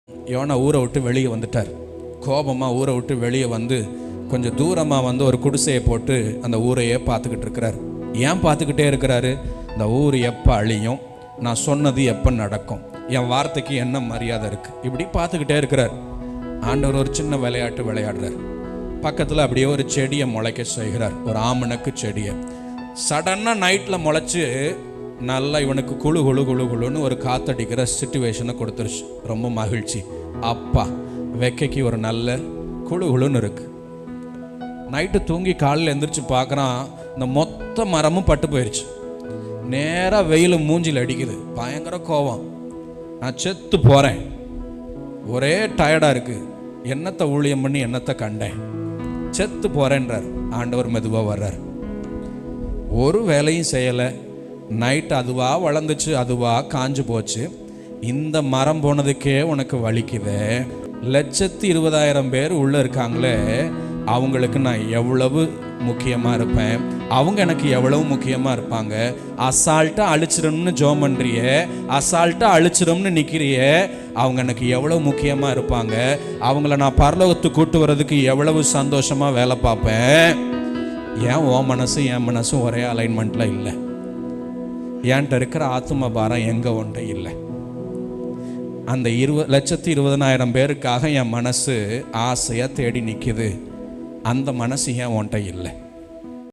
YONO ஊரை விட்டு வெளியே வந்துட்டார். கோபமாக ஊரை விட்டு வெளியே வந்து கொஞ்சம் தூரமாக வந்து ஒரு குடிசையை போட்டு அந்த ஊரையே பார்த்துக்கிட்டு இருக்கிறார். ஏன் பார்த்துக்கிட்டே இருக்கிறாரு? இந்த ஊர் எப்போ அழியும், நான் சொன்னது எப்போ நடக்கும், என் வார்த்தைக்கு என்ன மரியாதை இருக்குது, இப்படி பார்த்துக்கிட்டே இருக்கிறார். ஆண்டவர் ஒரு சின்ன விளையாட்டு விளையாடுறார். பக்கத்தில் அப்படியே ஒரு செடியை முளைக்க செய்கிறார், ஒரு ஆமணக்கு செடியை. சடனாக நைட்டில் முளைச்சி நல்லா இவனுக்கு குழு குழு குழு குழுன்னு ஒரு காத்தடிக்கிற சிச்சுவேஷனை கொடுத்துருச்சு. ரொம்ப மகிழ்ச்சி. அப்பா வெக்கைக்கு ஒரு நல்ல குழு குழுன்னு இருக்கு. நைட்டு தூங்கி காலையில் எந்திரிச்சு பார்க்குறான், இந்த மொத்த மரமும் பட்டு போயிடுச்சு. நேராக வெயில் மூஞ்சில் அடிக்குது. பயங்கர கோபம். நான் செத்து போகிறேன், ஒரே டயர்டாக இருக்குது, என்னத்தை ஊழியம் பண்ணி என்னத்தை கண்டேன், செத்து போகிறேன்றார். ஆண்டவர் மெதுவாக வர்றார். ஒரு வேலையும் செய்யலை. நைட்டு அதுவாக வளர்ந்துச்சு, அதுவாக காஞ்சு போச்சு. இந்த மரம் போனதுக்கே உனக்கு வலிக்குதே. 120,000 பேர் உள்ளே இருக்காங்களே, அவங்களுக்கு நான் எவ்வளவு முக்கியமாக இருப்பேன், அவங்க எனக்கு எவ்வளவு முக்கியமாக இருப்பாங்க. அசால்ட்டாக அழிச்சிடும்னு ஜோம் பண்ணுறிய, அசால்ட்டாக அழிச்சிடும்னு நிற்கிறிய, அவங்க எனக்கு எவ்வளவு முக்கியமாக இருப்பாங்க. அவங்கள நான் பரலோகத்துக்கு கூட்டு வர்றதுக்கு எவ்வளவு சந்தோஷமாக வேலை பார்ப்பேன். ஏன் உன் மனசு என் மனசும் ஒரே அலைன்மெண்ட்டில் இல்லை? என்கிட்ட இருக்கிற ஆத்ம பாரம் எங்கே ஒன்றை இல்லை. அந்த 120,000 பேருக்காக என் மனசு ஆசையாக தேடி நிற்கிது. அந்த மனசு ஏன் ஒன்றை இல்லை?